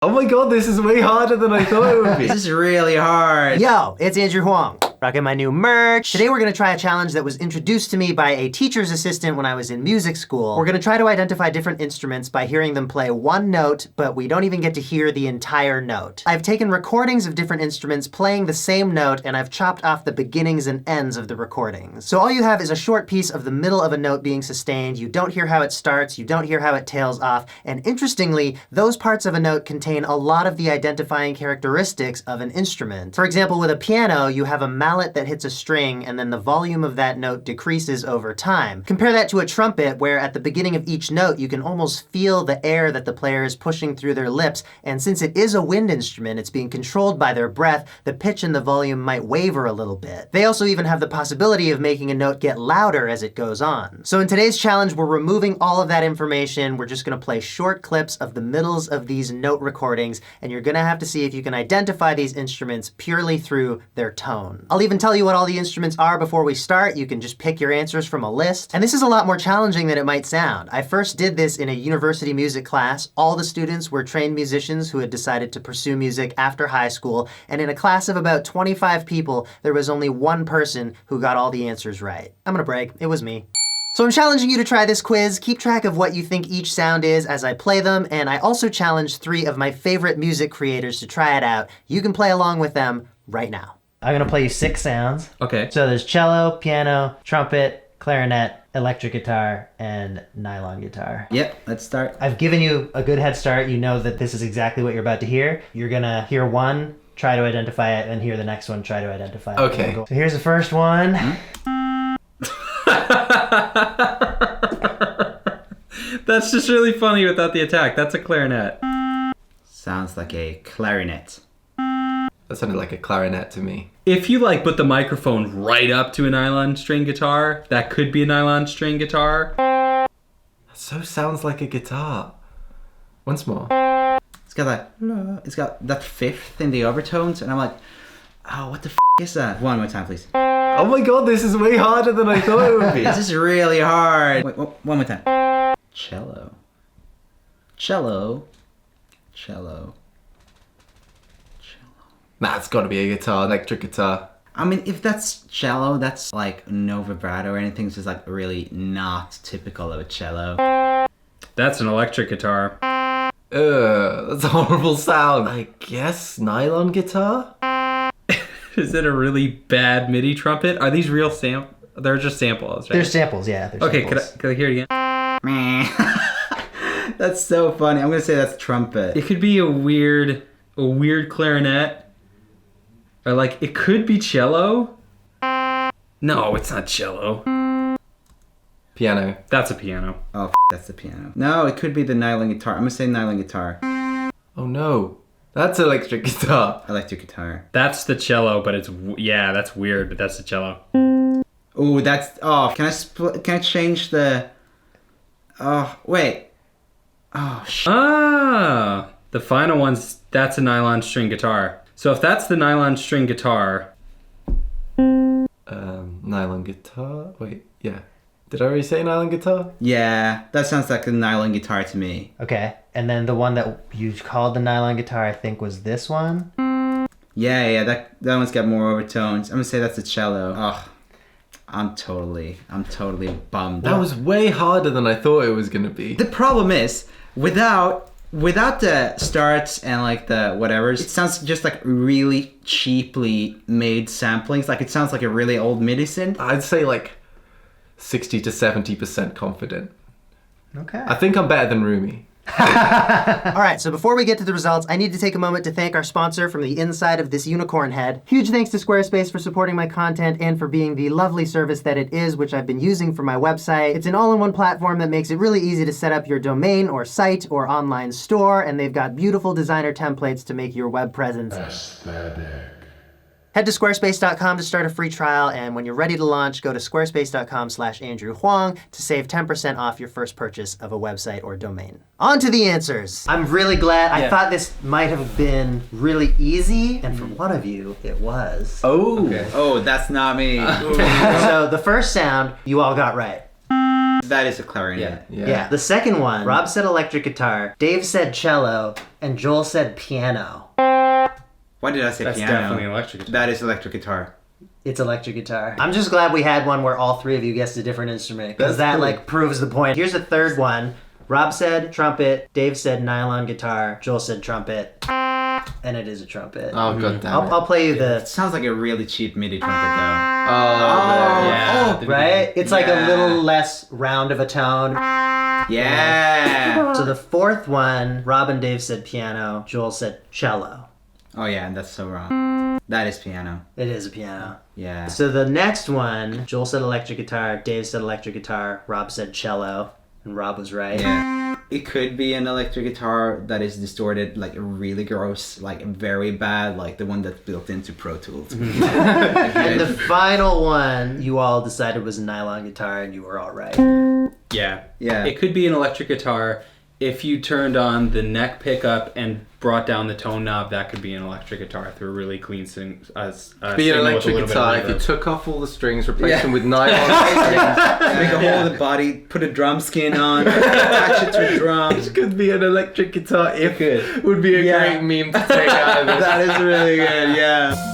Oh my god, this is way harder than I thought it would be. This is really hard. Yo, it's Andrew Huang, rocking my new merch. Today we're gonna try a challenge that was introduced to me by a teacher's assistant when I was in music school. We're gonna try to identify different instruments by hearing them play one note, but we don't even get to hear the entire note. I've taken recordings of different instruments playing the same note, and I've chopped off the beginnings and ends of the recordings. So all you have is a short piece of the middle of a note being sustained. You don't hear how it starts, you don't hear how it tails off, and interestingly, those parts of a note contain a lot of the identifying characteristics of an instrument. For example, with a piano, you have a mallet that hits a string, and then the volume of that note decreases over time. Compare that to a trumpet, where at the beginning of each note, you can almost feel the air that the player is pushing through their lips, and since it is a wind instrument, it's being controlled by their breath, the pitch and the volume might waver a little bit. They also even have the possibility of making a note get louder as it goes on. So in today's challenge, we're removing all of that information. We're just gonna play short clips of the middles of these note recordings, and you're gonna have to see if you can identify these instruments purely through their tone. I'll even tell you what all the instruments are before we start. You can just pick your answers from a list. And this is a lot more challenging than it might sound. I first did this in a university music class. All the students were trained musicians who had decided to pursue music after high school, and in a class of about 25 people, there was only one person who got all the answers right. I'm gonna brag, it was me. So I'm challenging you to try this quiz. Keep track of what you think each sound is as I play them, and I also challenge 3 of my favorite music creators to try it out. You can play along with them right now. I'm gonna play you 6 sounds. Okay. So there's cello, piano, trumpet, clarinet, electric guitar, and nylon guitar. Yep, let's start. I've given you a good head start. You know that this is exactly what you're about to hear. You're gonna hear one, try to identify it, and hear the next one, try to identify it. Okay. So here's the first one. That's just really funny without the attack. That's a clarinet. Sounds like a clarinet. That sounded like a clarinet to me. If you like put the microphone right up to a nylon string guitar, that could be a nylon string guitar. That so sounds like a guitar. Once more. It's got that fifth in the overtones, and I'm like, oh, what the is that? One more time, please. Oh my god, this is way harder than I thought it would be. This is really hard. Wait, one more time. Cello. Cello. Cello. Nah, it's gotta be a guitar, electric guitar. I mean, if that's cello, that's like no vibrato or anything. It's just like really not typical of a cello. That's an electric guitar. That's a horrible sound. I guess nylon guitar? Is it a really bad MIDI trumpet? Are these real samples? They're just samples, right? They're samples, yeah. They're Okay, samples. could I hear it again? That's so funny. I'm gonna say that's trumpet. It could be a weird clarinet. Or like, it could be cello. No, it's not cello. Piano. That's a piano. Oh, that's the piano. No, it could be the nylon guitar. I'm gonna say nylon guitar. Oh no. That's electric guitar. Electric guitar. That's the cello, but yeah, that's weird, but that's the cello. Oh, can I change the, oh, wait. Oh, The final one's, that's a nylon string guitar. So if that's the nylon string guitar. Nylon guitar? Wait, yeah. Did I already say nylon guitar? Yeah, that sounds like a nylon guitar to me. Okay, and then the one that you called the nylon guitar, I think, was this one? Yeah, that one's got more overtones. I'm gonna say that's a cello. Oh, I'm totally bummed. That was way harder than I thought it was gonna be. The problem is, without the starts and like the whatevers, it sounds just like really cheaply made samplings. Like it sounds like a really old MIDI synth. I'd say like 60 to 70% confident. Okay. I think I'm better than Rumi. All right, so before we get to the results, I need to take a moment to thank our sponsor from the inside of this unicorn head. Huge thanks to Squarespace for supporting my content and for being the lovely service that it is, which I've been using for my website. It's an all-in-one platform that makes it really easy to set up your domain or site or online store, and they've got beautiful designer templates to make your web presence aesthetic. Head to squarespace.com to start a free trial, and when you're ready to launch, go to squarespace.com/Andrew Huang to save 10% off your first purchase of a website or domain. On to the answers. I'm really glad. I thought this might have been really easy, and for one of you, it was. Oh. Okay. Oh, that's not me. So the first sound, you all got right. That is a clarinet. Yeah. The second one, Rob said electric guitar, Dave said cello, and Joel said piano. Why did I say That's piano? definitely electric guitar. That is electric guitar. It's electric guitar. I'm just glad we had one where all three of you guessed a different instrument, because That's that cool. like proves the point. Here's the third one. Rob said trumpet, Dave said nylon guitar, Joel said trumpet, and it is a trumpet. Oh, god damn it. I'll play you the... It sounds like a really cheap MIDI trumpet though. Yeah. Right? It's like a Yeah. little less round of a tone. Yeah. So the fourth one, Rob and Dave said piano, Joel said cello. Oh yeah, that's so wrong. That is piano. It is a piano. Yeah. So the next one, Joel said electric guitar, Dave said electric guitar, Rob said cello, and Rob was right. Yeah. It could be an electric guitar that is distorted, like really gross, like very bad, like the one that's built into Pro Tools. And the final one, you all decided was a nylon guitar, and you were all right. Yeah. Yeah. It could be an electric guitar. If you turned on the neck pickup and brought down the tone knob, that could be an electric guitar through a really clean Be an electric guitar if you took off all the strings, replaced them with nylon strings. Make a hole in the body, put a drum skin on, attach it to a drum. It could be an electric guitar if it would be a great meme to take out of this. That is really good, yeah.